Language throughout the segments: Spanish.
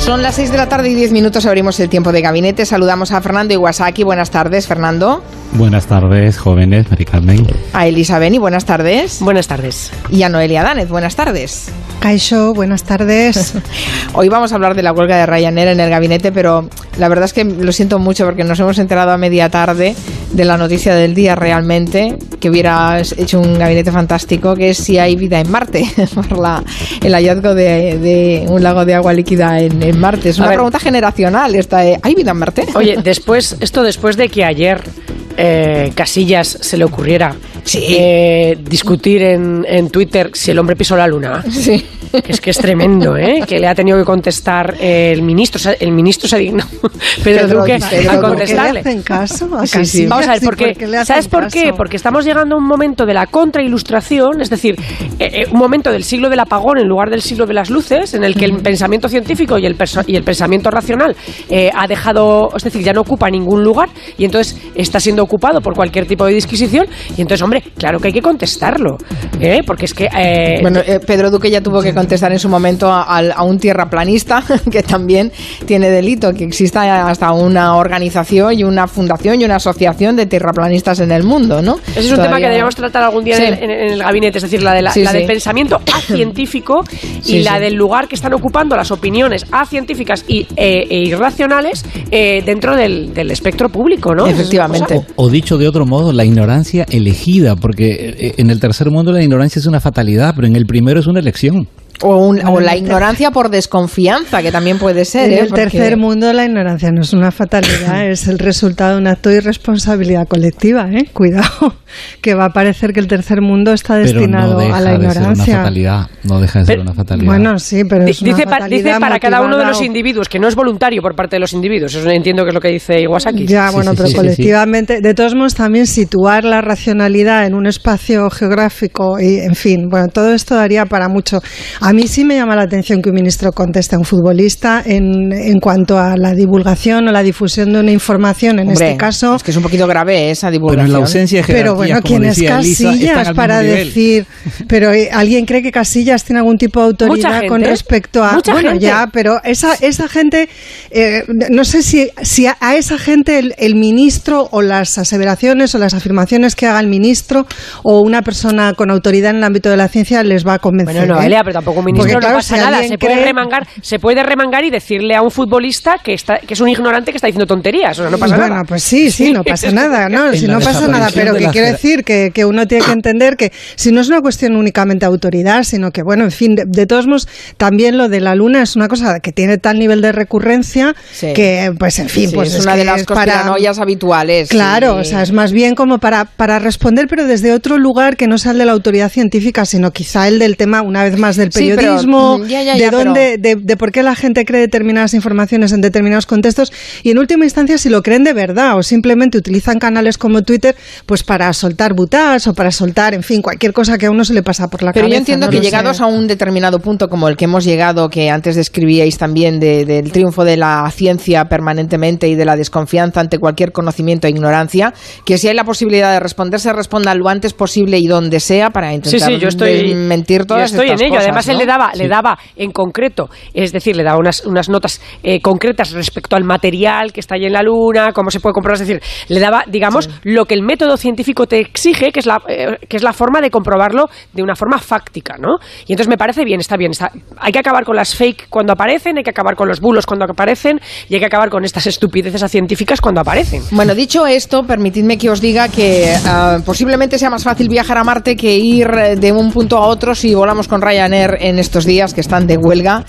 Son las 6 de la tarde y 10 minutos, abrimos el tiempo de gabinete. Saludamos a Fernando Iwasaki. Buenas tardes, Fernando. Buenas tardes, jóvenes, Mari Carmen. A Elisa Beni, buenas tardes. Buenas tardes. Y a Noelia Dánez, buenas tardes. Kaixo, buenas tardes. Hoy vamos a hablar de la huelga de Ryanair en el gabinete, pero la verdad es que lo siento mucho porque nos hemos enterado a media tarde de la noticia del día realmente, que hubiera hecho un gabinete fantástico, que es si hay vida en Marte, por el hallazgo de un lago de agua líquida en Marte. Es una pregunta generacional esta de, ¿hay vida en Marte? Oye, después de que ayer Casillas se le ocurriera discutir en Twitter si el hombre pisó la luna. Sí. Es que es tremendo, que le ha tenido que contestar el ministro. El ministro se ha dignado, Pedro Duque, a contestarle. ¿Por qué le hacen caso a Sí, sí. Vamos a ver, ¿sabes por qué? Porque estamos llegando a un momento de la contrailustración, es decir, un momento del siglo del apagón en lugar del siglo de las luces, en el que el pensamiento científico y el pensamiento racional ha dejado, es decir, ya no ocupa ningún lugar y entonces está siendo ocupado por cualquier tipo de disquisición y entonces, hombre, claro que hay que contestarlo, porque es que... Pedro Duque ya tuvo que contestar en su momento a un tierraplanista que también tiene delito, que exista hasta una organización y una fundación y una asociación de tierraplanistas en el mundo, ¿no? Ese es un tema que deberíamos tratar algún día en el gabinete, es decir, la del pensamiento acientífico y la del lugar que están ocupando las opiniones acientíficas e irracionales dentro del espectro público, ¿no? Efectivamente. O dicho de otro modo, la ignorancia elegida, porque en el tercer mundo la ignorancia es una fatalidad, pero en el primero es una elección. O la ignorancia por desconfianza, que también puede ser. En el tercer mundo la ignorancia no es una fatalidad, es el resultado de un acto de irresponsabilidad colectiva. Cuidado, que va a parecer que el tercer mundo está destinado a la ignorancia. No deja de ser una fatalidad. Bueno, sí, pero es una fatalidad dice para cada uno de los individuos, que no es voluntario por parte de los individuos. Eso entiendo que es lo que dice Iwasaki. Ya, bueno, pero colectivamente. De todos modos, también situar la racionalidad en un espacio geográfico y, en fin, bueno, todo esto daría para mucho. A mí sí me llama la atención que un ministro conteste a un futbolista en cuanto a la divulgación o la difusión de una información, este caso... Es que es un poquito grave esa divulgación. Pero en la ausencia de jerarquías, pero bueno, ¿quién es Casillas para decir? Pero ¿alguien cree que Casillas tiene algún tipo de autoridad con respecto a... Mucha gente. Ya, pero esa gente... no sé si a esa gente el ministro o las aseveraciones o las afirmaciones que haga el ministro o una persona con autoridad en el ámbito de la ciencia les va a convencer. Bueno, no, Elia, pero tampoco un ministro no pasa nada. Se puede remangar y decirle a un futbolista que es un ignorante que está diciendo tonterías. O sea, no pasa nada. Bueno, pues sí, no pasa nada. No, si no pasa nada, pero que quiero decir que uno tiene que entender que si no es una cuestión únicamente de autoridad, sino que, bueno, en fin, de todos modos, también lo de la luna es una cosa que tiene tal nivel de recurrencia que, pues, en fin, pues es una de las conspiranoias habituales. Claro, o sea, es más bien como para responder, pero desde otro lugar que no sea el de la autoridad científica, sino quizá el del tema, una vez más, del periodismo, de por qué la gente cree determinadas informaciones en determinados contextos y en última instancia si lo creen de verdad o simplemente utilizan canales como Twitter pues para soltar butás o para soltar, en fin, cualquier cosa que a uno se le pasa por la cabeza. Pero yo entiendo que llegados a un determinado punto como el que hemos llegado, que antes describíais también del triunfo de la ciencia permanentemente y de la desconfianza ante cualquier conocimiento e ignorancia, que si hay la posibilidad de responder, se responda lo antes posible y donde sea para intentar desmentir todas estas cosas. Yo estoy en ello. Además, él le daba en concreto, es decir, le daba unas notas concretas respecto al material que está ahí en la Luna, cómo se puede comprobar, es decir, le daba, digamos, lo que el método científico te exige, que es la forma de comprobarlo de una forma fáctica, ¿no? Y entonces me parece bien, está bien. Hay que acabar con las fake cuando aparecen, hay que acabar con los bulos cuando aparecen y hay que acabar con estas estupideces científicas cuando aparecen. Bueno, dicho esto, permitidme que os diga que posiblemente sea más fácil viajar a Marte que ir de un punto a otro si volamos con Ryanair en estos días que están de huelga.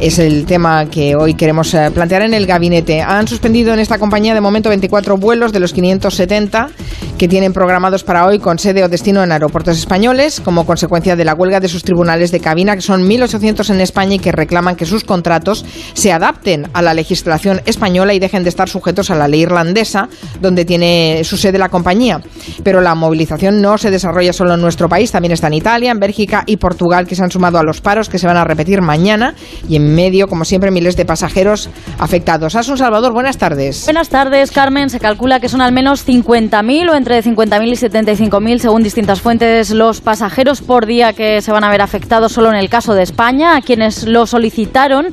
Es el tema que hoy queremos plantear en el gabinete. Han suspendido en esta compañía de momento 24 vuelos de los 570 que tienen programados para hoy con sede o destino en aeropuertos españoles como consecuencia de la huelga de sus tribunales de cabina, que son 1.800 en España y que reclaman que sus contratos se adapten a la legislación española y dejen de estar sujetos a la ley irlandesa, donde tiene su sede la compañía. Pero la movilización no se desarrolla solo en nuestro país, también está en Italia, en Bélgica y Portugal, que se han sumado a los paros que se van a repetir mañana, y en medio, como siempre, miles de pasajeros afectados. Asun Salvador, buenas tardes. Buenas tardes, Carmen. Se calcula que son al menos 50.000 o entre 50.000 y 75.000, según distintas fuentes, los pasajeros por día que se van a ver afectados solo en el caso de España. A quienes lo solicitaron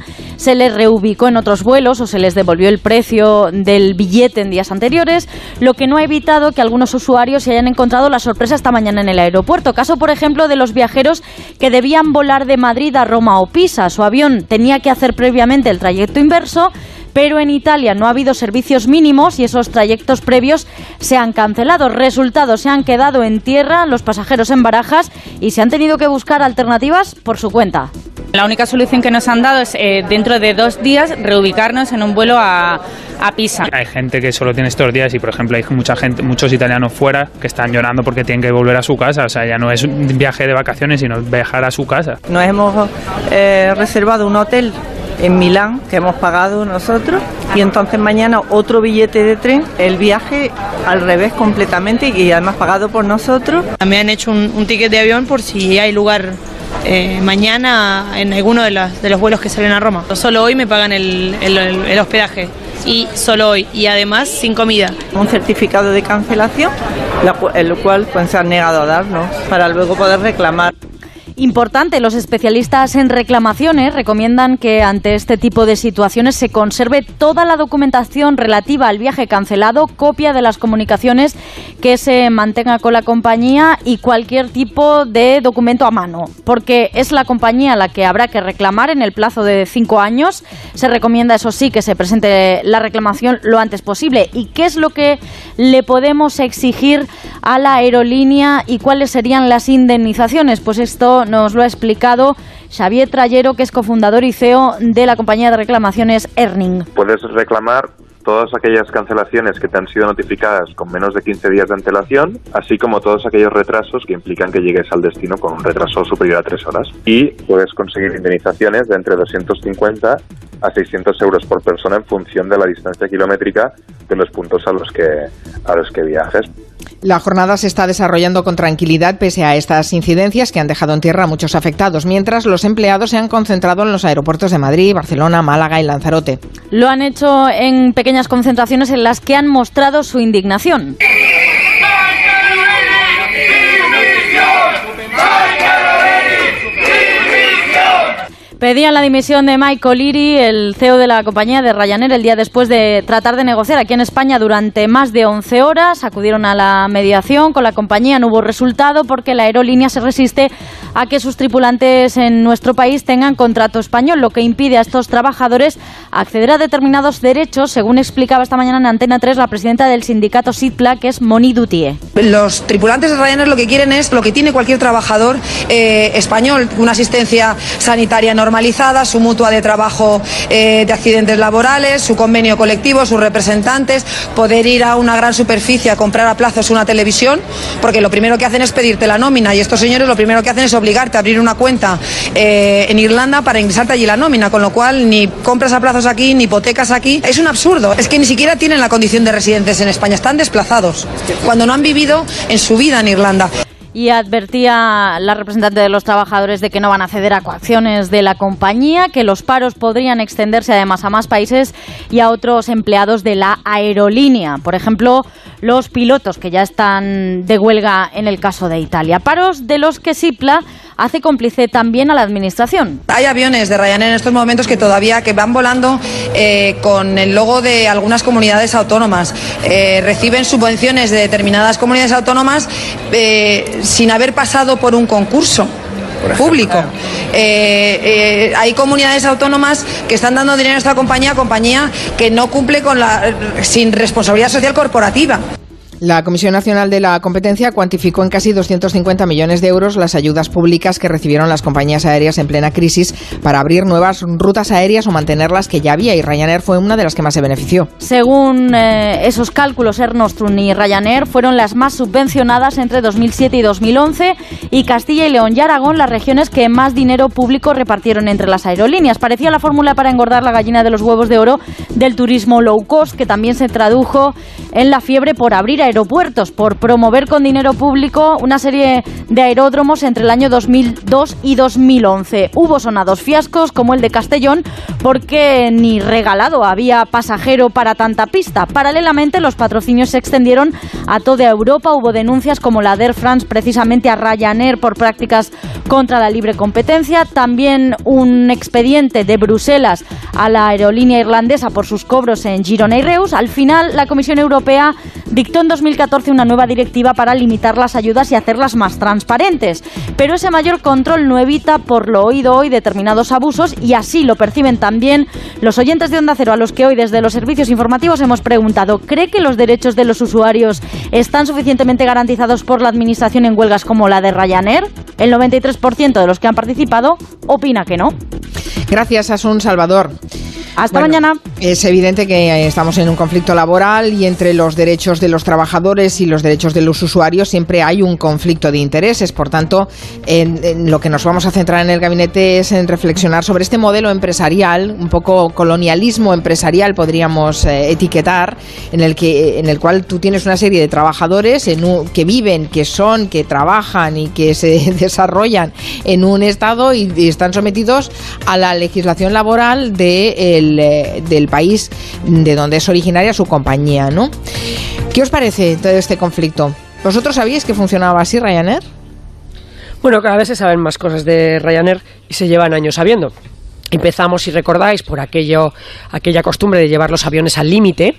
se les reubicó en otros vuelos o se les devolvió el precio del billete en días anteriores, lo que no ha evitado que algunos usuarios se hayan encontrado la sorpresa esta mañana en el aeropuerto. Caso, por ejemplo, de los viajeros que debían volar de Madrid a Roma o Pisa. Su avión tenía que hacer previamente el trayecto inverso, pero en Italia no ha habido servicios mínimos y esos trayectos previos se han cancelado. Resultado, se han quedado en tierra los pasajeros en Barajas y se han tenido que buscar alternativas por su cuenta. La única solución que nos han dado es dentro de 2 días reubicarnos en un vuelo a Pisa. Hay gente que solo tiene estos días y, por ejemplo, hay muchos italianos fuera que están llorando porque tienen que volver a su casa. O sea, ya no es un viaje de vacaciones, sino viajar a su casa. Nos hemos reservado un hotel en Milán, que hemos pagado nosotros, y entonces mañana otro billete de tren, el viaje al revés completamente y además pagado por nosotros. Me han hecho un ticket de avión por si hay lugar mañana en alguno de los vuelos que salen a Roma. Solo hoy me pagan el hospedaje, y solo hoy, y además sin comida. Un certificado de cancelación, el cual pues, se han negado a darnos para luego poder reclamar. Importante, los especialistas en reclamaciones recomiendan que ante este tipo de situaciones se conserve toda la documentación relativa al viaje cancelado, copia de las comunicaciones que se mantenga con la compañía y cualquier tipo de documento a mano, porque es la compañía la que habrá que reclamar en el plazo de 5 años. Se recomienda, eso sí, que se presente la reclamación lo antes posible. ¿Y qué es lo que le podemos exigir a la aerolínea y cuáles serían las indemnizaciones? Pues esto nos lo ha explicado Xavier Trayero, que es cofundador y CEO de la compañía de reclamaciones Erning. Puedes reclamar todas aquellas cancelaciones que te han sido notificadas con menos de 15 días de antelación, así como todos aquellos retrasos que implican que llegues al destino con un retraso superior a 3 horas. Y puedes conseguir indemnizaciones de entre 250 a 600 euros por persona en función de la distancia kilométrica de los puntos a los que viajes. La jornada se está desarrollando con tranquilidad pese a estas incidencias que han dejado en tierra a muchos afectados, mientras los empleados se han concentrado en los aeropuertos de Madrid, Barcelona, Málaga y Lanzarote. Lo han hecho en pequeñas concentraciones en las que han mostrado su indignación. Pedían la dimisión de Mike O'Leary, el CEO de la compañía de Ryanair, el día después de tratar de negociar aquí en España durante más de 11 horas. Acudieron a la mediación con la compañía, no hubo resultado porque la aerolínea se resiste a que sus tripulantes en nuestro país tengan contrato español, lo que impide a estos trabajadores acceder a determinados derechos, según explicaba esta mañana en Antena 3 la presidenta del sindicato SITPLA, que es Monique Dutier. Los tripulantes de Ryanair lo que quieren es lo que tiene cualquier trabajador español, una asistencia sanitaria normalizada, su mutua de trabajo de accidentes laborales, su convenio colectivo, sus representantes, poder ir a una gran superficie a comprar a plazos una televisión, porque lo primero que hacen es pedirte la nómina y estos señores lo primero que hacen es obligarte a abrir una cuenta en Irlanda para ingresarte allí la nómina, con lo cual ni compras a plazos aquí, ni hipotecas aquí. Es un absurdo, es que ni siquiera tienen la condición de residentes en España, están desplazados, cuando no han vivido en su vida en Irlanda. Y advertía la representante de los trabajadores de que no van a ceder a coacciones de la compañía, que los paros podrían extenderse además a más países y a otros empleados de la aerolínea. Por ejemplo, los pilotos que ya están de huelga en el caso de Italia. Paros de los que SIPLA hace cómplice también a la administración. Hay aviones de Ryanair en estos momentos que todavía que van volando con el logo de algunas comunidades autónomas. Reciben subvenciones de determinadas comunidades autónomas sin haber pasado por un concurso público. Hay comunidades autónomas que están dando dinero a esta compañía que no cumple sin responsabilidad social corporativa. La Comisión Nacional de la Competencia cuantificó en casi 250 millones de euros las ayudas públicas que recibieron las compañías aéreas en plena crisis para abrir nuevas rutas aéreas o mantener las que ya había, y Ryanair fue una de las que más se benefició. Según esos cálculos, Air Nostrum y Ryanair fueron las más subvencionadas entre 2007 y 2011, y Castilla y León y Aragón las regiones que más dinero público repartieron entre las aerolíneas. Parecía la fórmula para engordar la gallina de los huevos de oro del turismo low cost, que también se tradujo en la fiebre por abrir aeropuertos aeropuertos por promover con dinero público una serie de aeródromos entre el año 2002 y 2011. Hubo sonados fiascos como el de Castellón porque ni regalado había pasajero para tanta pista. Paralelamente, los patrocinios se extendieron a toda Europa. Hubo denuncias como la de Air France precisamente a Ryanair por prácticas contra la libre competencia. También un expediente de Bruselas a la aerolínea irlandesa por sus cobros en Girona y Reus. Al final, la Comisión Europea dictó en 2014 una nueva directiva para limitar las ayudas y hacerlas más transparentes. Pero ese mayor control no evita, por lo oído hoy, determinados abusos, y así lo perciben también los oyentes de Onda Cero, a los que hoy desde los servicios informativos hemos preguntado: ¿cree que los derechos de los usuarios están suficientemente garantizados por la administración en huelgas como la de Ryanair? El 93% de los que han participado opina que no. Gracias, Asun Salvador. Hasta mañana. Es evidente que estamos en un conflicto laboral y entre los derechos de los trabajadores y los derechos de los usuarios siempre hay un conflicto de intereses. Por tanto, en lo que nos vamos a centrar en el gabinete es en reflexionar sobre este modelo empresarial, un poco colonialismo empresarial podríamos etiquetar, en el cual tú tienes una serie de trabajadores que viven, que trabajan y que se desarrollan en un estado y están sometidos a la legislación laboral del país de donde es originaria su compañía, ¿no? ¿Qué os parece todo este conflicto? ¿Vosotros sabíais que funcionaba así Ryanair? Bueno, cada vez se saben más cosas de Ryanair y se llevan años sabiendo. Empezamos, si recordáis, por aquella costumbre de llevar los aviones al límite.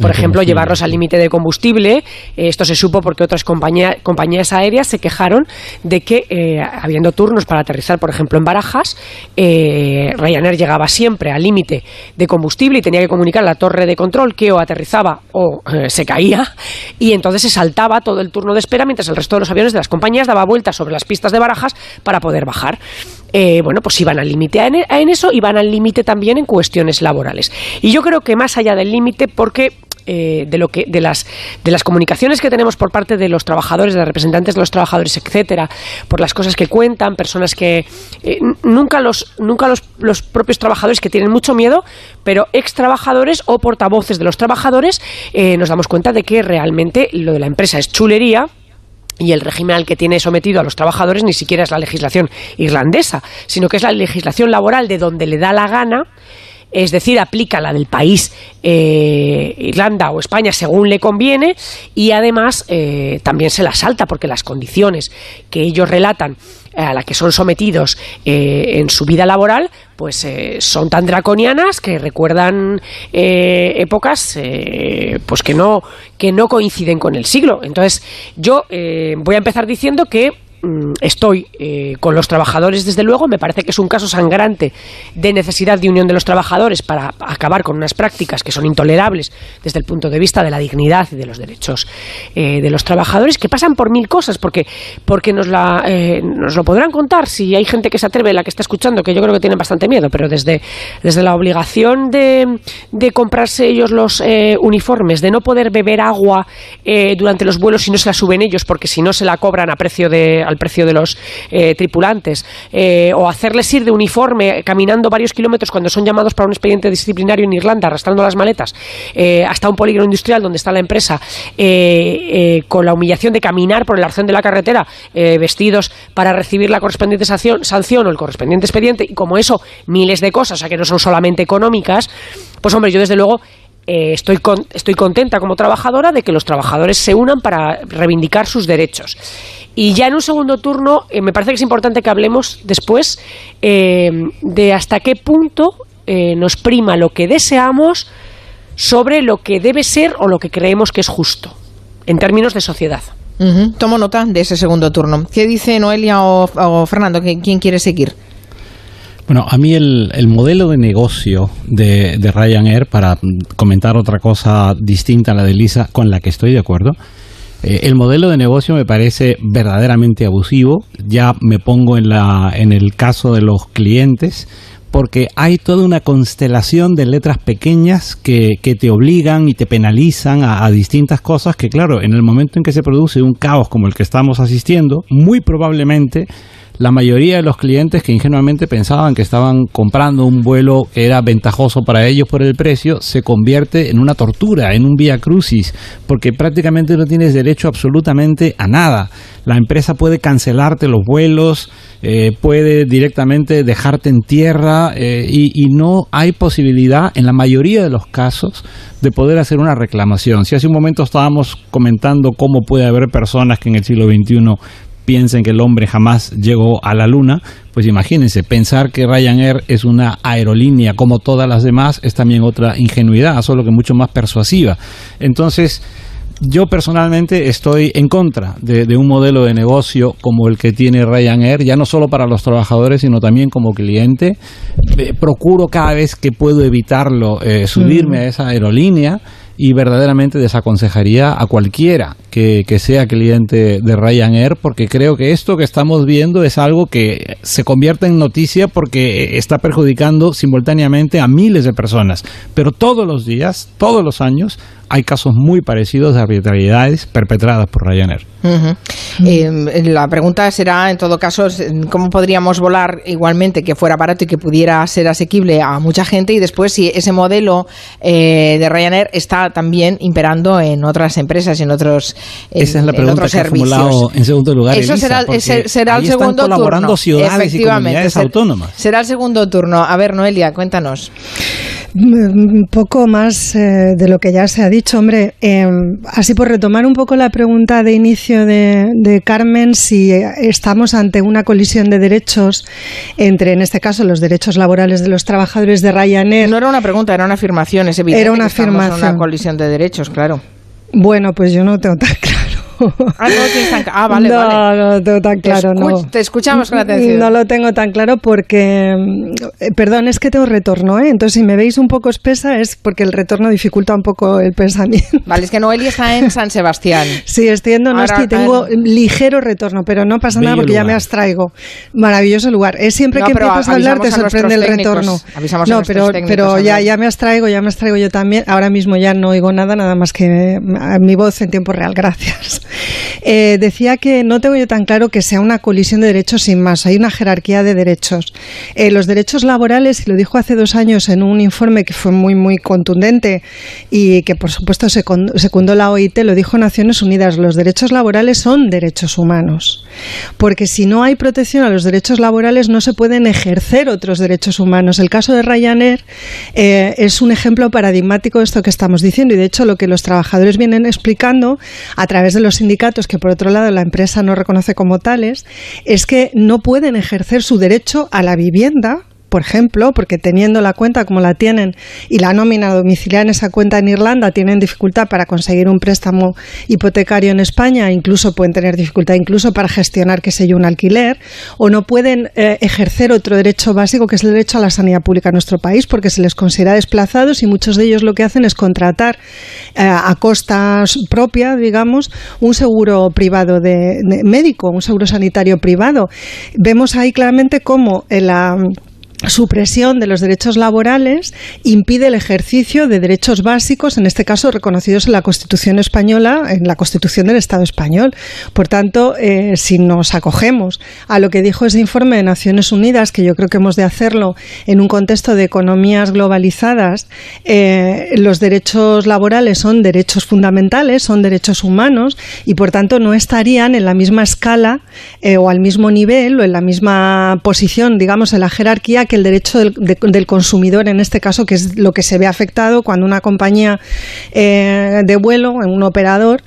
Por ejemplo, llevarlos al límite de combustible. Esto se supo porque otras compañías aéreas se quejaron de que, habiendo turnos para aterrizar, por ejemplo, en Barajas, Ryanair llegaba siempre al límite de combustible y tenía que comunicar a la torre de control que o aterrizaba o se caía, y entonces se saltaba todo el turno de espera mientras el resto de los aviones de las compañías daba vueltas sobre las pistas de Barajas para poder bajar. Bueno, pues iban al límite en eso, iban al límite también en cuestiones laborales. Y yo creo que más allá del límite, porque de las comunicaciones que tenemos por parte de los trabajadores, de los representantes de los trabajadores, etcétera, por las cosas que cuentan, personas que nunca los propios trabajadores, que tienen mucho miedo, pero ex trabajadores o portavoces de los trabajadores, nos damos cuenta de que realmente lo de la empresa es chulería. Y el régimen al que tiene sometido a los trabajadores ni siquiera es la legislación irlandesa, sino que es la legislación laboral de donde le da la gana. Es decir, aplica la del país, Irlanda o España, según le conviene, y además también se la salta, porque las condiciones que ellos relatan a las que son sometidos en su vida laboral, pues son tan draconianas que recuerdan épocas pues que no coinciden con el siglo. Entonces, yo voy a empezar diciendo que estoy con los trabajadores, desde luego. Me parece que es un caso sangrante de necesidad de unión de los trabajadores para acabar con unas prácticas que son intolerables desde el punto de vista de la dignidad y de los derechos de los trabajadores, que pasan por mil cosas, porque nos lo podrán contar si hay gente que se atreve, la que está escuchando, que yo creo que tienen bastante miedo, pero desde la obligación de comprarse ellos los uniformes, de no poder beber agua durante los vuelos si no se la suben ellos, porque si no se la cobran al precio de los tripulantes, o hacerles ir de uniforme caminando varios kilómetros cuando son llamados para un expediente disciplinario en Irlanda, arrastrando las maletas hasta un polígono industrial donde está la empresa, con la humillación de caminar por el arcén de la carretera vestidos para recibir la correspondiente sanción o el correspondiente expediente, y como eso, miles de cosas, o sea que no son solamente económicas. Pues hombre, yo desde luego estoy contenta como trabajadora de que los trabajadores se unan para reivindicar sus derechos. Y ya en un segundo turno, me parece que es importante que hablemos después de hasta qué punto nos prima lo que deseamos sobre lo que debe ser o lo que creemos que es justo, en términos de sociedad. Tomo nota de ese segundo turno. ¿Qué dice Noelia o Fernando? ¿Quién quiere seguir? Bueno, a mí el modelo de negocio de Ryanair, para comentar otra cosa distinta a la de Lisa, con la que estoy de acuerdo, el modelo de negocio me parece verdaderamente abusivo. Ya me pongo en el caso de los clientes, porque hay toda una constelación de letras pequeñas que te obligan y te penalizan a distintas cosas que, claro, en el momento en que se produce un caos como el que estamos asistiendo, muy probablemente la mayoría de los clientes que ingenuamente pensaban que estaban comprando un vuelo que era ventajoso para ellos por el precio, se convierte en una tortura, en un vía crucis, porque prácticamente no tienes derecho absolutamente a nada. La empresa puede cancelarte los vuelos, puede directamente dejarte en tierra y no hay posibilidad, en la mayoría de los casos, de poder hacer una reclamación. Si hace un momento estábamos comentando cómo puede haber personas que en el siglo XXI piensen que el hombre jamás llegó a la luna, pues imagínense, pensar que Ryanair es una aerolínea como todas las demás es también otra ingenuidad, solo que mucho más persuasiva. Entonces, yo personalmente estoy en contra de un modelo de negocio como el que tiene Ryanair, ya no solo para los trabajadores, sino también como cliente. Procuro cada vez que puedo evitarlo subirme a esa aerolínea, y verdaderamente desaconsejaría a cualquiera que sea cliente de Ryanair, porque creo que esto que estamos viendo es algo que se convierte en noticia porque está perjudicando simultáneamente a miles de personas. Pero todos los días, todos los años, hay casos muy parecidos de arbitrariedades perpetradas por Ryanair. La pregunta será, en todo caso, ¿cómo podríamos volar igualmente que fuera barato y que pudiera ser asequible a mucha gente? Y después, si ese modelo de Ryanair está también imperando en otras empresas, en otros Esa es la pregunta que ha formulado en segundo lugar Eso Elisa, será el segundo colaborando turno. Ciudades y comunidades autónomas. Será el segundo turno. A ver, Noelia, cuéntanos. Un poco más de lo que ya se ha dicho, hombre. Así por retomar un poco la pregunta de inicio de Carmen, si estamos ante una colisión de derechos entre, en este caso, los derechos laborales de los trabajadores de Ryanair. No era una pregunta, era una afirmación. Es evidente era una que estamos afirmación. en una colisión de derechos, claro. Bueno, pues yo no tengo tan claro. Vale, no, vale. No tengo tan claro, Te escuchamos con atención. No lo tengo tan claro porque, perdón, es que tengo retorno, entonces si me veis un poco espesa es porque el retorno dificulta un poco el pensamiento. Vale, es que Noelia está en San Sebastián. Sí, estoy en Donosti y tengo ligero retorno, pero no pasa nada porque ya me abstraigo. Maravilloso lugar. Es siempre que empiezas a hablar te sorprende el retorno. No, pero ya me abstraigo yo también. Ahora mismo ya no oigo nada más que mi voz en tiempo real. Gracias. Decía que no tengo yo tan claro que sea una colisión de derechos sin más. Hay una jerarquía de derechos. Los derechos laborales, y lo dijo hace 2 años en un informe que fue muy, muy contundente y que por supuesto secundó la OIT, lo dijo Naciones Unidas, los derechos laborales son derechos humanos. Porque si no hay protección a los derechos laborales no se pueden ejercer otros derechos humanos. El caso de Ryanair es un ejemplo paradigmático de esto que estamos diciendo, y de hecho lo que los trabajadores vienen explicando a través de los sindicatos, que por otro lado la empresa no reconoce como tales, es que no pueden ejercer su derecho a la vivienda, por ejemplo, porque teniendo la cuenta como la tienen y la nómina domiciliada en esa cuenta en Irlanda, tienen dificultad para conseguir un préstamo hipotecario en España, incluso pueden tener dificultad incluso para gestionar, qué sé yo, un alquiler, o no pueden ejercer otro derecho básico que es el derecho a la sanidad pública en nuestro país, porque se les considera desplazados y muchos de ellos lo que hacen es contratar a costa propia, digamos, un seguro privado de médico, un seguro sanitario privado. Vemos ahí claramente cómo la supresión de los derechos laborales impide el ejercicio de derechos básicos, en este caso reconocidos en la Constitución española, en la Constitución del Estado español. Por tanto, si nos acogemos a lo que dijo ese informe de Naciones Unidas, que yo creo que hemos de hacerlo en un contexto de economías globalizadas, los derechos laborales son derechos fundamentales, son derechos humanos y por tanto no estarían en la misma escala o al mismo nivel o en la misma posición, digamos, en la jerarquía que el derecho del consumidor, en este caso, que es lo que se ve afectado cuando una compañía de vuelo, un operador,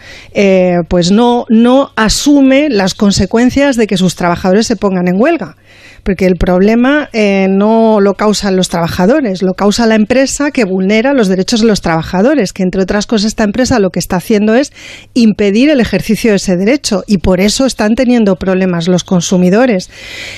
pues no asume las consecuencias de que sus trabajadores se pongan en huelga. Porque el problema no lo causan los trabajadores, lo causa la empresa que vulnera los derechos de los trabajadores, que entre otras cosas esta empresa lo que está haciendo es impedir el ejercicio de ese derecho y por eso están teniendo problemas los consumidores.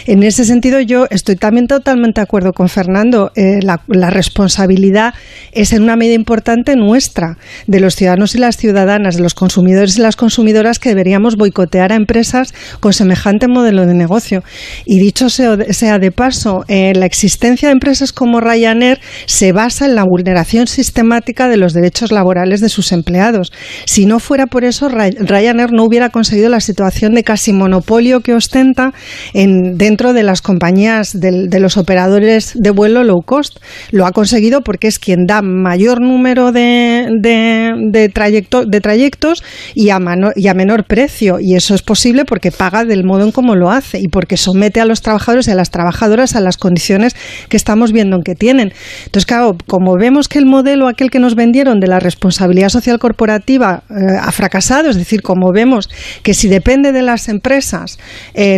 En ese sentido yo estoy también totalmente de acuerdo con Fernando, la responsabilidad es en una medida importante nuestra, de los ciudadanos y las ciudadanas, de los consumidores y las consumidoras, que deberíamos boicotear a empresas con semejante modelo de negocio. Y dicho sea sea de paso, la existencia de empresas como Ryanair se basa en la vulneración sistemática de los derechos laborales de sus empleados. Si no fuera por eso, Ryanair no hubiera conseguido la situación de casi monopolio que ostenta dentro de las compañías de los operadores de vuelo low cost. Lo ha conseguido porque es quien da mayor número de trayectos y a menor precio, y eso es posible porque paga del modo en cómo lo hace y porque somete a los trabajadores y a las trabajadoras a las condiciones que estamos viendo que tienen. Entonces, claro, como vemos que el modelo aquel que nos vendieron de la responsabilidad social corporativa ha fracasado, es decir, como vemos que si depende de las empresas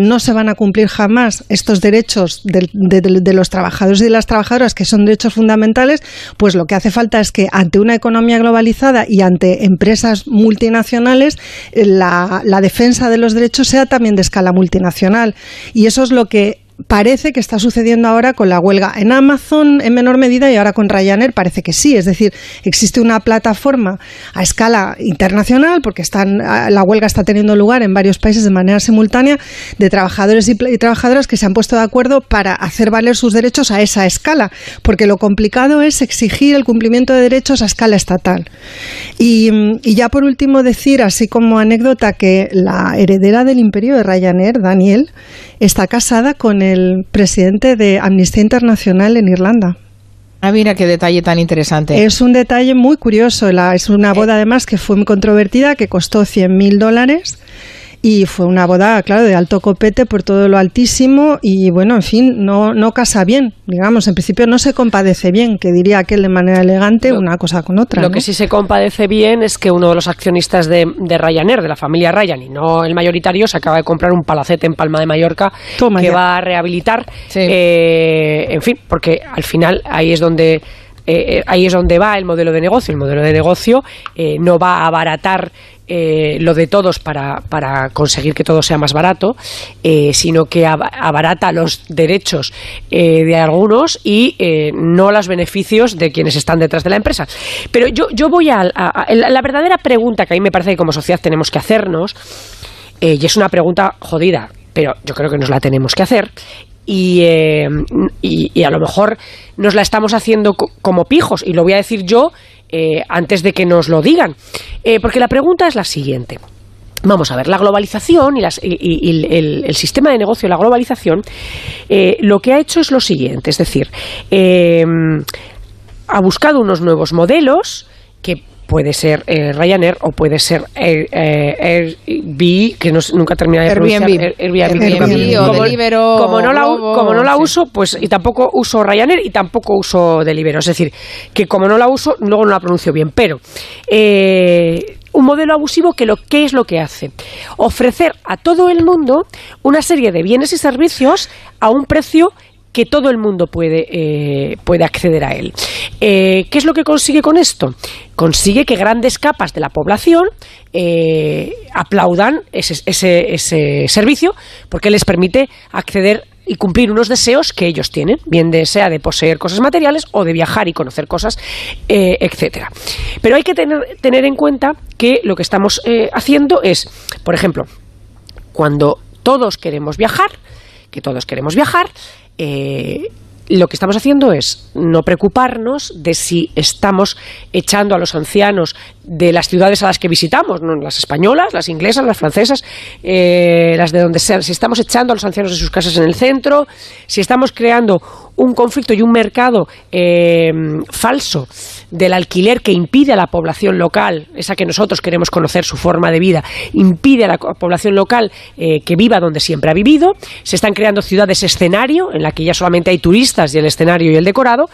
no se van a cumplir jamás estos derechos de los trabajadores y de las trabajadoras, que son derechos fundamentales, pues lo que hace falta es que ante una economía globalizada y ante empresas multinacionales, la defensa de los derechos sea también de escala multinacional. Y eso es lo que parece que está sucediendo ahora con la huelga en Amazon en menor medida, y ahora con Ryanair parece que sí. Es decir, existe una plataforma a escala internacional, porque la huelga está teniendo lugar en varios países de manera simultánea, de trabajadores y trabajadoras que se han puesto de acuerdo para hacer valer sus derechos a esa escala, porque lo complicado es exigir el cumplimiento de derechos a escala estatal. Y ya por último decir, así como anécdota, que la heredera del imperio de Ryanair, Daniel, está casada con el presidente de Amnistía Internacional en Irlanda. Ah, mira qué detalle tan interesante. Es un detalle muy curioso. Es una boda además que fue muy controvertida, que costó $100.000. Y fue una boda, claro, de alto copete por todo lo altísimo y, bueno, en fin, no casa bien. Digamos, en principio no se compadece bien, que diría aquel de manera elegante, una cosa con otra. Lo que sí se compadece bien es que uno de los accionistas de Ryanair, de la familia Ryan, y no el mayoritario, se acaba de comprar un palacete en Palma de Mallorca que va a rehabilitar. Sí. En fin, porque al final ahí es donde va el modelo de negocio. El modelo de negocio no va a abaratar lo de todos para conseguir que todo sea más barato, sino que abarata los derechos de algunos y no los beneficios de quienes están detrás de la empresa. Pero yo voy a la verdadera pregunta que a mí me parece que como sociedad tenemos que hacernos, y es una pregunta jodida, pero yo creo que nos la tenemos que hacer. Y a lo mejor nos la estamos haciendo como pijos, y lo voy a decir yo antes de que nos lo digan, porque la pregunta es la siguiente. Vamos a ver, la globalización y el sistema de negocio de la globalización lo que ha hecho es lo siguiente, es decir, ha buscado unos nuevos modelos que puede ser Ryanair o puede ser Airbnb, que nunca termina de pronunciar. Airbnb o Deliveroo. Como no la uso, pues y tampoco uso Ryanair y tampoco uso Deliveroo. Es decir, que como no la uso, luego no la pronuncio bien. Pero un modelo abusivo ¿qué es lo que hace? Ofrecer a todo el mundo una serie de bienes y servicios a un precio que todo el mundo puede acceder a él. ¿Qué es lo que consigue con esto? Consigue que grandes capas de la población aplaudan ese servicio, porque les permite acceder y cumplir unos deseos que ellos tienen, bien sea de poseer cosas materiales o de viajar y conocer cosas, etcétera. Pero hay que tener en cuenta que lo que estamos haciendo es, por ejemplo, cuando todos queremos viajar, lo que estamos haciendo es no preocuparnos de si estamos echando a los ancianos de las ciudades a las que visitamos, ¿no? Las españolas, las inglesas, las francesas, las de donde sea, si estamos echando a los ancianos de sus casas en el centro, si estamos creando un conflicto y un mercado falso del alquiler que impide a la población local, esa que nosotros queremos conocer su forma de vida, impide a la población local que viva donde siempre ha vivido. Se están creando ciudades escenario en la que ya solamente hay turistas y el escenario y el decorado.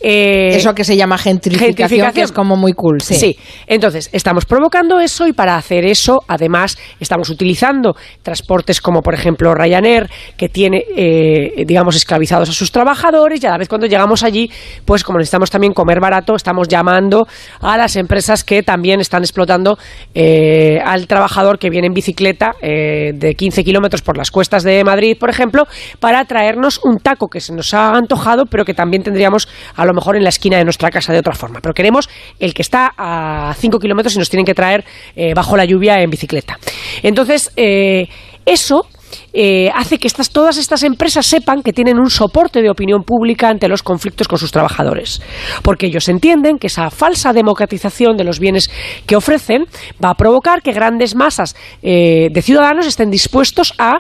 Eso que se llama gentrificación, que es como muy cool. Sí, entonces estamos provocando eso, y para hacer eso además estamos utilizando transportes como por ejemplo Ryanair, que tiene digamos esclavizados a sus trabajadores, y a la vez cuando llegamos allí, pues como necesitamos también comer barato, estamos llamando a las empresas que también están explotando al trabajador que viene en bicicleta de 15 kilómetros por las cuestas de Madrid, por ejemplo, para traernos un taco que se nos ha antojado, pero que también tendríamos a lo mejor en la esquina de nuestra casa de otra forma, pero queremos el que está a 5 kilómetros y nos tienen que traer bajo la lluvia en bicicleta. Entonces, eso hace que todas estas empresas sepan que tienen un soporte de opinión pública ante los conflictos con sus trabajadores, porque ellos entienden que esa falsa democratización de los bienes que ofrecen va a provocar que grandes masas de ciudadanos estén dispuestos a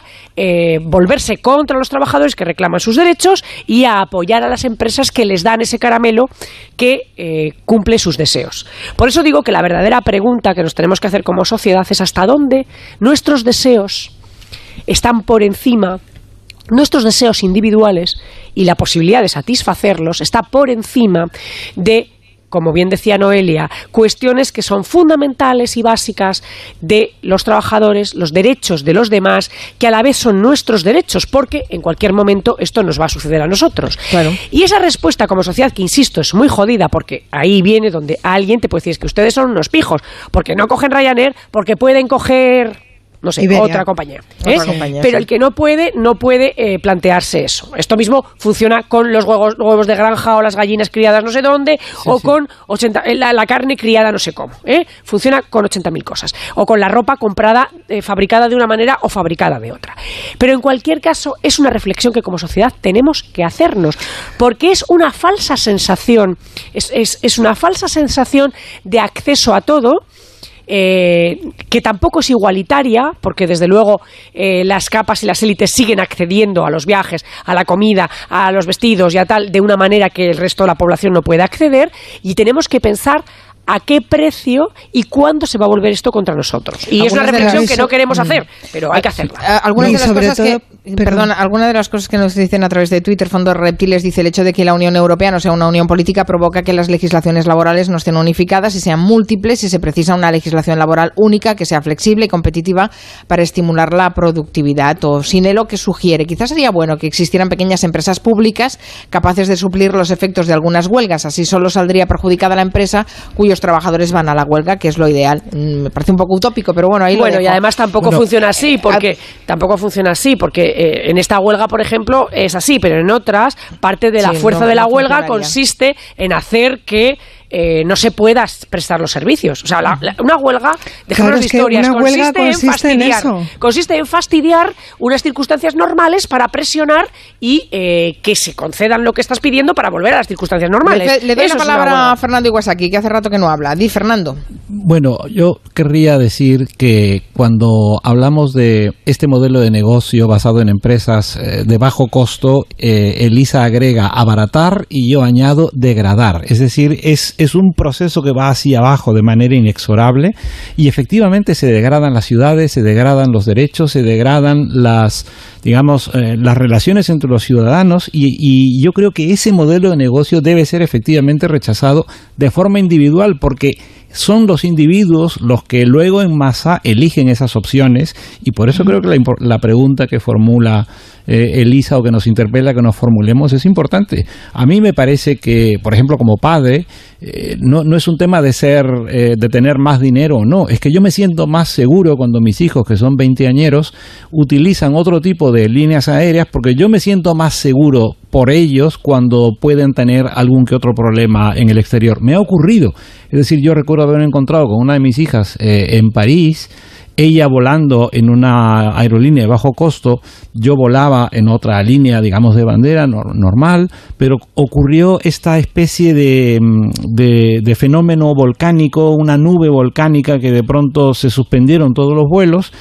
volverse contra los trabajadores que reclaman sus derechos y a apoyar a las empresas que les dan ese caramelo que cumple sus deseos. Por eso digo que la verdadera pregunta que nos tenemos que hacer como sociedad es hasta dónde nuestros deseos están por encima, nuestros deseos individuales y la posibilidad de satisfacerlos está por encima de, como bien decía Noelia, cuestiones que son fundamentales y básicas de los trabajadores, los derechos de los demás, que a la vez son nuestros derechos, porque en cualquier momento esto nos va a suceder a nosotros. Claro. Y esa respuesta como sociedad, que insisto, es muy jodida, porque ahí viene donde alguien te puede decir, es que ustedes son unos pijos, porque no cogen Ryanair, porque pueden coger... no sé, Iberia. Otra compañía. Pero el que no puede plantearse eso. Esto mismo funciona con los huevos de granja o las gallinas criadas no sé dónde, con la carne criada no sé cómo. Funciona con 80.000 cosas. O con la ropa comprada, fabricada de una manera o fabricada de otra. Pero en cualquier caso, es una reflexión que como sociedad tenemos que hacernos. Porque es una falsa sensación, es una falsa sensación de acceso a todo, que tampoco es igualitaria, porque desde luego las capas y las élites siguen accediendo a los viajes, a la comida, a los vestidos y a tal, de una manera que el resto de la población no puede acceder, y tenemos que pensar a qué precio y cuándo se va a volver esto contra nosotros. Y es una reflexión que no queremos hacer, pero hay que hacerla. Algunas de las cosas que nos dicen a través de Twitter, Fondos Reptiles dice: el hecho de que la Unión Europea no sea una unión política provoca que las legislaciones laborales no estén unificadas y sean múltiples, y se precisa una legislación laboral única que sea flexible y competitiva para estimular la productividad. O Sinelo, que sugiere: quizás sería bueno que existieran pequeñas empresas públicas capaces de suplir los efectos de algunas huelgas, así solo saldría perjudicada la empresa cuyos trabajadores van a la huelga, que es lo ideal. Me parece un poco utópico, pero bueno, ahí lo dejo. Y además tampoco funciona así, porque en esta huelga, por ejemplo, es así, pero en otras, parte de la fuerza de la huelga consiste en hacer que no se pueda prestar los servicios. O sea, una huelga, dejémonos de historias, consiste en fastidiar unas circunstancias normales para presionar y que se concedan lo que estás pidiendo para volver a las circunstancias normales. Le doy la palabra a Fernando Iwasaki, que hace rato que no habla. Di, Fernando. Bueno, yo querría decir que cuando hablamos de este modelo de negocio basado en empresas de bajo costo, Elisa agrega abaratar y yo añado degradar. Es decir, es un proceso que va hacia abajo de manera inexorable, y efectivamente se degradan las ciudades, se degradan los derechos, se degradan las relaciones entre los ciudadanos, y yo creo que ese modelo de negocio debe ser efectivamente rechazado de forma individual, porque son los individuos los que luego en masa eligen esas opciones, y por eso creo que la pregunta que formula Elisa, o que nos interpela que nos formulemos, es importante. A mí me parece que, por ejemplo, como padre, no es un tema de tener más dinero o no, es que yo me siento más seguro cuando mis hijos, que son 20añeros, utilizan otro tipo de líneas aéreas, porque yo me siento más seguro por ellos cuando pueden tener algún que otro problema en el exterior. Me ha ocurrido, es decir, yo recuerdo haberme encontrado con una de mis hijas en París, ella volando en una aerolínea de bajo costo, yo volaba en otra línea, digamos, de bandera normal, pero ocurrió esta especie de fenómeno volcánico, una nube volcánica, que de pronto se suspendieron todos los vuelos.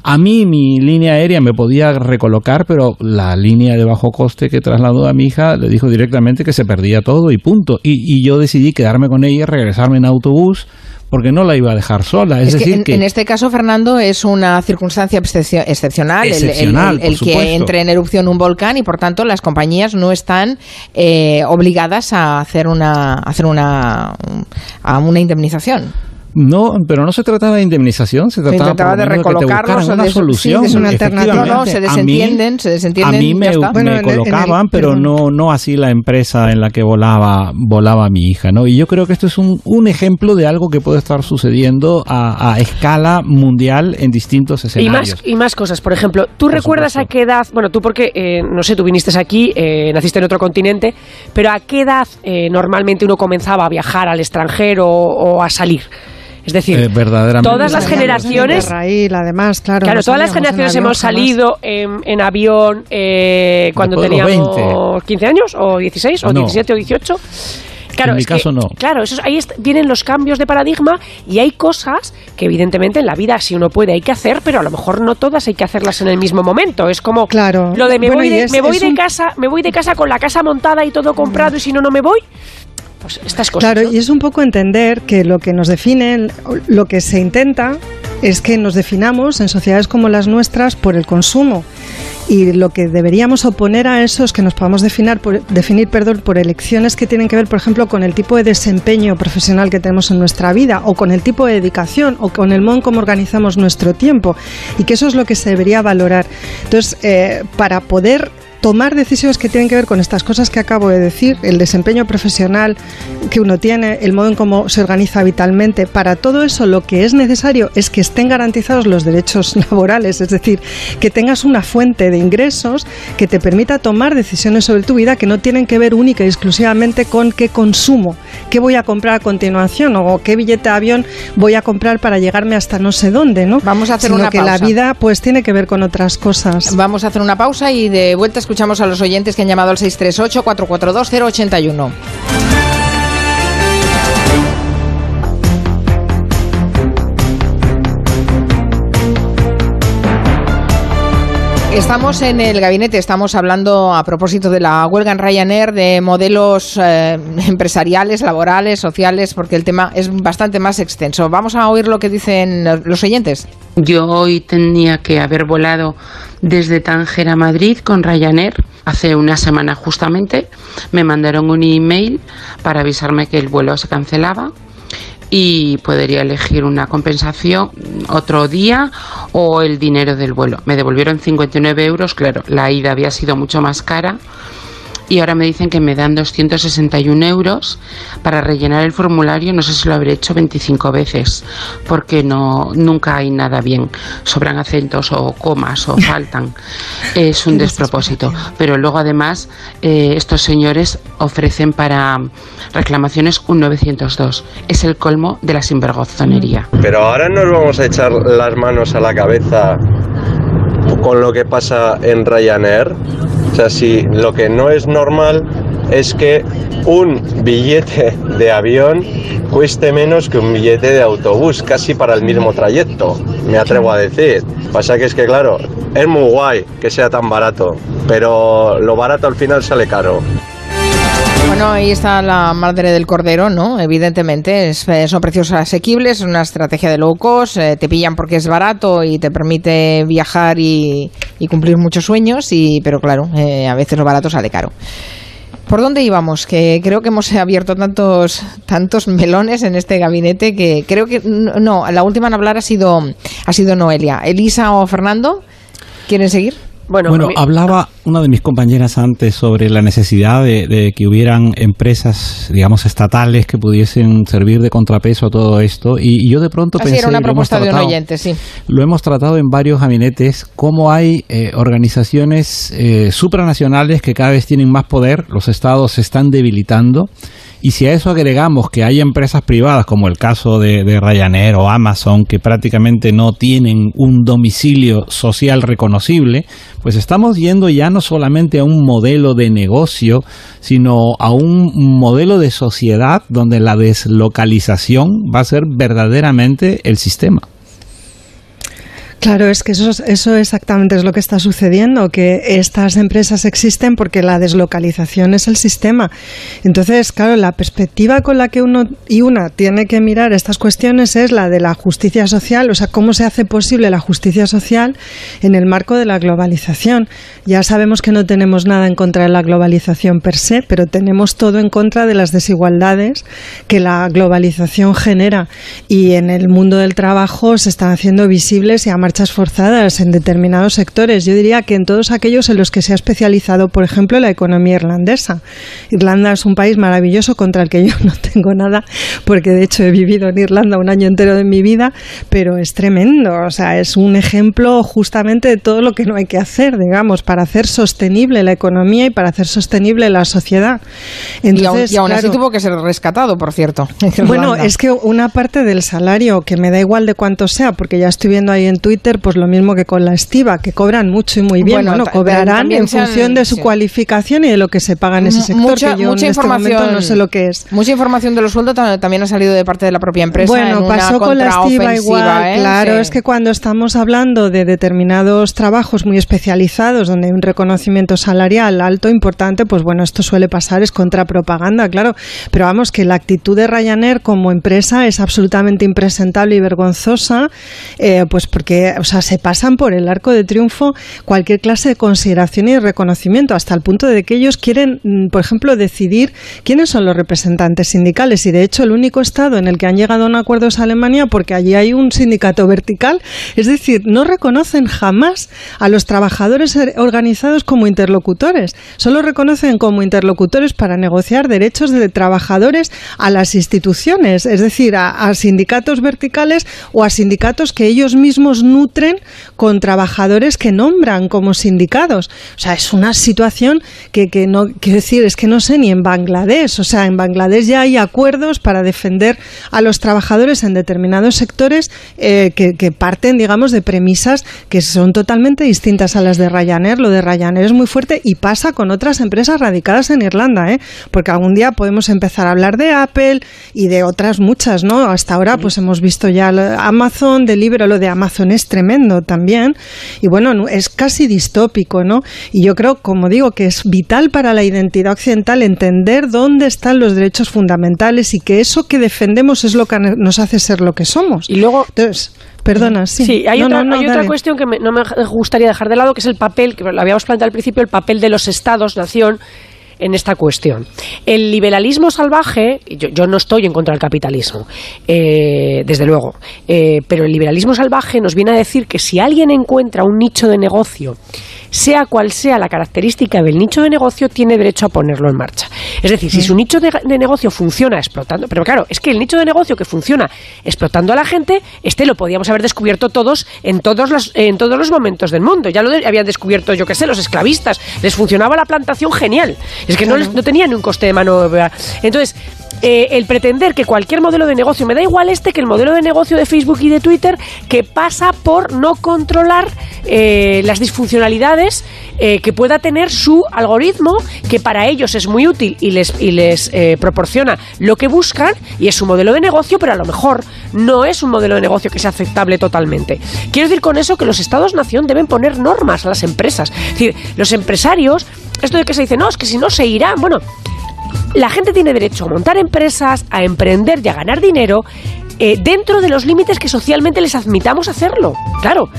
A mí mi línea aérea me podía recolocar, pero la línea de bajo coste que trasladó a mi hija le dijo directamente que se perdía todo y punto. Y yo decidí quedarme con ella, regresarme en autobús, porque no la iba a dejar sola. Es decir, en este caso, Fernando, es una circunstancia excepcional el que entre en erupción un volcán, y por tanto las compañías no están obligadas a hacer una indemnización. No, pero no se trataba de indemnización, se trataba de recolocarlos, una solución. Sí, es una alternativa. No, se desentienden. A mí me colocaban, pero no así la empresa en la que volaba mi hija, ¿no? Y yo creo que esto es un ejemplo de algo que puede estar sucediendo a escala mundial en distintos escenarios. Y más cosas. Por ejemplo, ¿tú recuerdas a qué edad? Bueno, tú porque, no sé, tú viniste aquí, naciste en otro continente, pero ¿a qué edad normalmente uno comenzaba a viajar al extranjero o a salir? Es decir, todas las generaciones... Además, claro, todas las generaciones hemos salido en avión cuando teníamos 15 años, o 16, o 17, o 18... Claro, en mi caso no. Claro, ahí vienen los cambios de paradigma y hay cosas que evidentemente en la vida, si uno puede, hay que hacer, pero a lo mejor no todas hay que hacerlas en el mismo momento. Es como lo de me voy de casa con la casa montada y todo comprado y si no me voy. Pues estas cosas. Claro, y es un poco entender que lo que nos define, lo que se intenta es que nos definamos en sociedades como las nuestras por el consumo. Y lo que deberíamos oponer a eso es que nos podamos definir por elecciones que tienen que ver, por ejemplo, con el tipo de desempeño profesional que tenemos en nuestra vida, o con el tipo de dedicación, o con el modo en cómo organizamos nuestro tiempo, y que eso es lo que se debería valorar. Entonces, para poder tomar decisiones que tienen que ver con estas cosas que acabo de decir, el desempeño profesional que uno tiene, el modo en cómo se organiza vitalmente, para todo eso lo que es necesario es que estén garantizados los derechos laborales, es decir, que tengas una fuente de ingresos que te permita tomar decisiones sobre tu vida que no tienen que ver única y exclusivamente con qué consumo, qué voy a comprar a continuación o qué billete de avión voy a comprar para llegarme hasta no sé dónde, ¿no? Vamos a hacer una pausa. La vida pues tiene que ver con otras cosas. Vamos a hacer una pausa y de vuelta escuchamos a los oyentes que han llamado al 638-442-081. Estamos en el gabinete, estamos hablando a propósito de la huelga en Ryanair, de modelos empresariales, laborales, sociales, porque el tema es bastante más extenso. Vamos a oír lo que dicen los oyentes. Yo hoy tenía que haber volado desde Tánger a Madrid con Ryanair. Hace una semana justamente me mandaron un email para avisarme que el vuelo se cancelaba y podría elegir una compensación otro día o el dinero del vuelo. Me devolvieron 59 euros, claro, la ida había sido mucho más cara y ahora me dicen que me dan 261 euros para rellenar el formulario. No sé si lo habré hecho 25 veces porque nunca hay nada bien, sobran acentos o comas o faltan, es un despropósito. Pero luego además estos señores ofrecen para reclamaciones un 902, es el colmo de la sinvergonzonería. Pero ahora nos vamos a echar las manos a la cabeza con lo que pasa en Ryanair. O sea, si lo que no es normal es que un billete de avión cueste menos que un billete de autobús, casi para el mismo trayecto, me atrevo a decir. Pasa que es que, claro, es muy guay que sea tan barato, pero lo barato al final sale caro. Bueno, ahí está la madre del cordero, ¿no? Evidentemente, son precios asequibles, es una estrategia de low cost, te pillan porque es barato y te permite viajar y cumplir muchos sueños, pero claro, a veces lo barato sale caro. ¿Por dónde íbamos? Que creo que hemos abierto tantos melones en este gabinete que creo que no, la última en hablar ha sido Noelia. Elisa o Fernando, ¿quieren seguir? Bueno, hablaba una de mis compañeras antes sobre la necesidad de que hubieran empresas, digamos, estatales que pudiesen servir de contrapeso a todo esto, y yo de pronto pensé... Era una propuesta de un oyente, sí. Lo hemos tratado en varios gabinetes, cómo hay organizaciones supranacionales que cada vez tienen más poder, los estados se están debilitando, y si a eso agregamos que hay empresas privadas, como el caso de Ryanair o Amazon, que prácticamente no tienen un domicilio social reconocible, pues estamos yendo ya no solamente a un modelo de negocio, sino a un modelo de sociedad donde la deslocalización va a ser verdaderamente el sistema. Claro, es que eso exactamente es lo que está sucediendo, que estas empresas existen porque la deslocalización es el sistema. Entonces, claro, la perspectiva con la que uno y una tiene que mirar estas cuestiones es la de la justicia social, o sea, cómo se hace posible la justicia social en el marco de la globalización. Ya sabemos que no tenemos nada en contra de la globalización per se, pero tenemos todo en contra de las desigualdades que la globalización genera, y en el mundo del trabajo se están haciendo visibles y además marchas forzadas en determinados sectores. Yo diría que en todos aquellos en los que se ha especializado, por ejemplo, la economía irlandesa. Irlanda es un país maravilloso contra el que yo no tengo nada, porque de hecho he vivido en Irlanda un año entero de mi vida, pero es tremendo. O sea, es un ejemplo justamente de todo lo que no hay que hacer, digamos, para hacer sostenible la economía y para hacer sostenible la sociedad. Entonces, y aún así tuvo que ser rescatado, por cierto. Bueno, es que una parte del salario, que me da igual de cuánto sea, porque ya estoy viendo ahí en Twitter, pues lo mismo que con la estiva, que cobran mucho y muy bien. Bueno, cobrarán en función de su cualificación y de lo que se paga en ese sector, que yo en este momento no sé lo que es. Mucha información de los sueldos también ha salido de parte de la propia empresa. Bueno, pasó con la estiva igual, claro, sí. Es que cuando estamos hablando de determinados trabajos muy especializados, donde hay un reconocimiento salarial alto, importante, pues bueno, esto suele pasar, es contrapropaganda, claro, pero vamos, que la actitud de Ryanair como empresa es absolutamente impresentable y vergonzosa, pues porque, o sea, se pasan por el arco de triunfo cualquier clase de consideración y reconocimiento, hasta el punto de que ellos quieren, por ejemplo, decidir quiénes son los representantes sindicales, y de hecho el único estado en el que han llegado a un acuerdo es Alemania, porque allí hay un sindicato vertical, es decir, no reconocen jamás a los trabajadores organizados como interlocutores, solo reconocen como interlocutores para negociar derechos de trabajadores a las instituciones, es decir, a sindicatos verticales o a sindicatos que ellos mismos nutren con trabajadores que nombran como sindicados. O sea, es una situación que no, quiero decir, es que no sé ni en Bangladesh, o sea, en Bangladesh ya hay acuerdos para defender a los trabajadores en determinados sectores que parten, digamos, de premisas que son totalmente distintas a las de Ryanair. Lo de Ryanair es muy fuerte y pasa con otras empresas radicadas en Irlanda, porque algún día podemos empezar a hablar de Apple y de otras muchas, ¿no? Hasta ahora pues hemos visto ya Amazon, Deliveroo, lo de Amazon es tremendo también, y bueno, es casi distópico, ¿no? Y yo creo, como digo, que es vital para la identidad occidental entender dónde están los derechos fundamentales y que eso que defendemos es lo que nos hace ser lo que somos. Y luego... Entonces, perdona, sí. Sí, hay otra cuestión que no me gustaría dejar de lado, que es el papel, que lo habíamos planteado al principio, el papel de los estados-nación en esta cuestión. El liberalismo salvaje, yo no estoy en contra del capitalismo, desde luego, pero el liberalismo salvaje nos viene a decir que si alguien encuentra un nicho de negocio, sea cual sea la característica del nicho de negocio, tiene derecho a ponerlo en marcha. Es decir, si su nicho de negocio funciona explotando, pero claro, es que el nicho de negocio que funciona explotando a la gente, lo podíamos haber descubierto todos en todos los momentos del mundo. Ya lo habían descubierto, yo qué sé, los esclavistas. Les funcionaba la plantación genial. Es que no tenían un coste de mano de obra. Entonces, el pretender que cualquier modelo de negocio, me da igual que el modelo de negocio de Facebook y de Twitter, que pasa por no controlar las disfuncionalidades que pueda tener su algoritmo, que para ellos es muy útil y les proporciona lo que buscan, y es su modelo de negocio, pero a lo mejor no es un modelo de negocio que sea aceptable totalmente. Quiero decir con eso que los estados-nación deben poner normas a las empresas. Es decir, los empresarios, esto de que se dice, no, es que si no se irán, bueno, la gente tiene derecho a montar empresas, a emprender y a ganar dinero dentro de los límites que socialmente les admitamos hacerlo. Claro.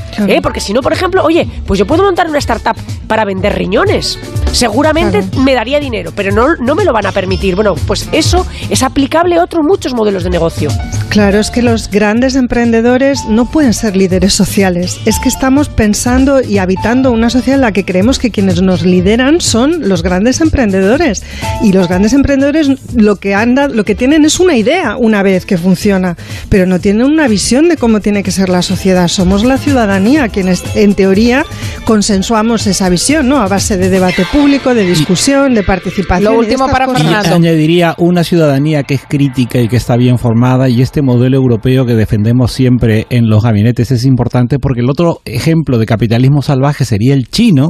Porque si no, por ejemplo, oye, pues yo puedo montar una startup para vender riñones. Seguramente me daría dinero, pero no me lo van a permitir. Bueno, pues eso es aplicable a otros muchos modelos de negocio. Claro, es que los grandes emprendedores no pueden ser líderes sociales. Es que estamos pensando y habitando una sociedad en la que creemos que quienes nos lideran son los grandes emprendedores. Y los grandes emprendedores lo que tienen es una idea una vez que funciona, pero no tienen una visión de cómo tiene que ser la sociedad. Somos la ciudadanía quienes, en teoría, consensuamos esa visión, ¿no? A base de debate público, de discusión, de participación. Lo último para Fernando. Y añadiría una ciudadanía que es crítica y que está bien formada, y este modelo europeo que defendemos siempre en los gabinetes es importante, porque el otro ejemplo de capitalismo salvaje sería el chino,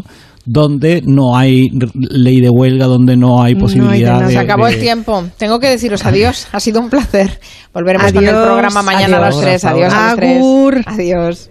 donde no hay ley de huelga, donde no hay posibilidad de... Se acabó el tiempo. Tengo que deciros adiós. Ha sido un placer. Volveremos con el programa mañana a las 3. Adiós a las 3. Agur. Adiós.